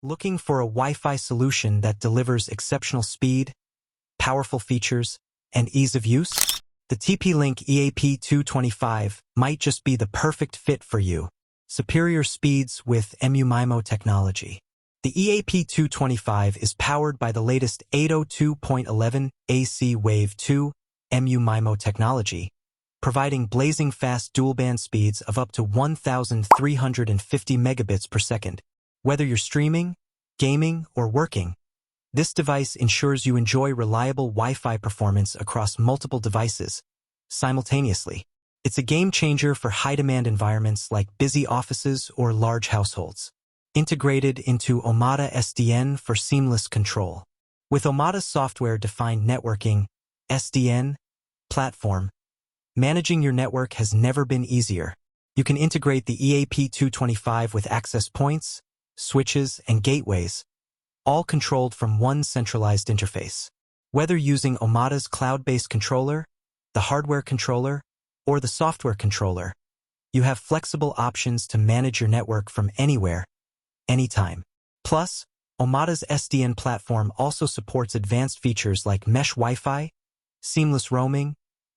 Looking for a Wi-Fi solution that delivers exceptional speed, powerful features, and ease of use? The TP-Link EAP225 might just be the perfect fit for you. Superior speeds with MU-MIMO technology. The EAP225 is powered by the latest 802.11 AC Wave 2 MU-MIMO technology, providing blazing fast dual-band speeds of up to 1,350 megabits per second. Whether you're streaming, gaming, or working, this device ensures you enjoy reliable Wi-Fi performance across multiple devices simultaneously. It's a game-changer for high-demand environments like busy offices or large households. Integrated into Omada SDN for seamless control. With Omada's software-defined networking, SDN, platform, managing your network has never been easier. You can integrate the EAP225 with access points, switches, and gateways, all controlled from one centralized interface. Whether using Omada's cloud-based controller, the hardware controller, or the software controller, you have flexible options to manage your network from anywhere, anytime. Plus, Omada's SDN platform also supports advanced features like mesh Wi-Fi, seamless roaming,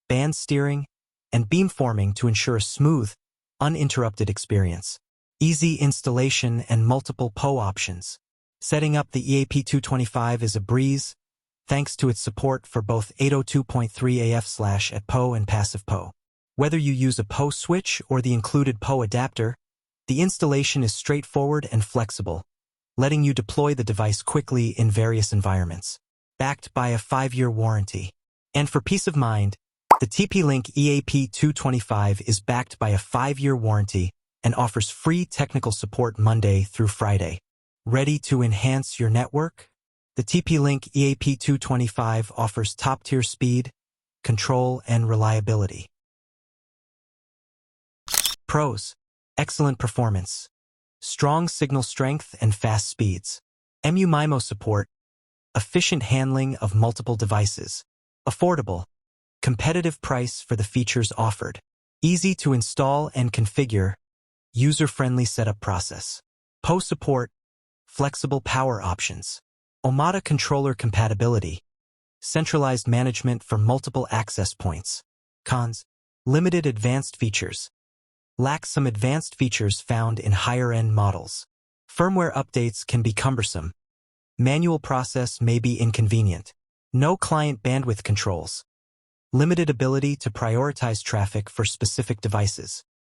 band steering, and beamforming to ensure a smooth, uninterrupted experience. Easy installation and multiple PO options. Setting up the EAP225 is a breeze, thanks to its support for both 802.3 AF/at PO and passive PO. Whether you use a PO switch or the included PO adapter, the installation is straightforward and flexible, letting you deploy the device quickly in various environments. Backed by a 5-year warranty. And for peace of mind, the TP-Link EAP225 is backed by a 5-year warranty and offers free technical support Monday through Friday. Ready to enhance your network? The TP-Link EAP225 offers top-tier speed, control, and reliability. Pros: excellent performance, strong signal strength and fast speeds, MU-MIMO support, efficient handling of multiple devices, affordable, competitive price for the features offered, easy to install and configure, user-friendly setup process, PO support, flexible power options, Omada controller compatibility, centralized management for multiple access points. Cons: limited advanced features. Lacks some advanced features found in higher-end models. Firmware updates can be cumbersome. Manual process may be inconvenient. No client bandwidth controls. Limited ability to prioritize traffic for specific devices.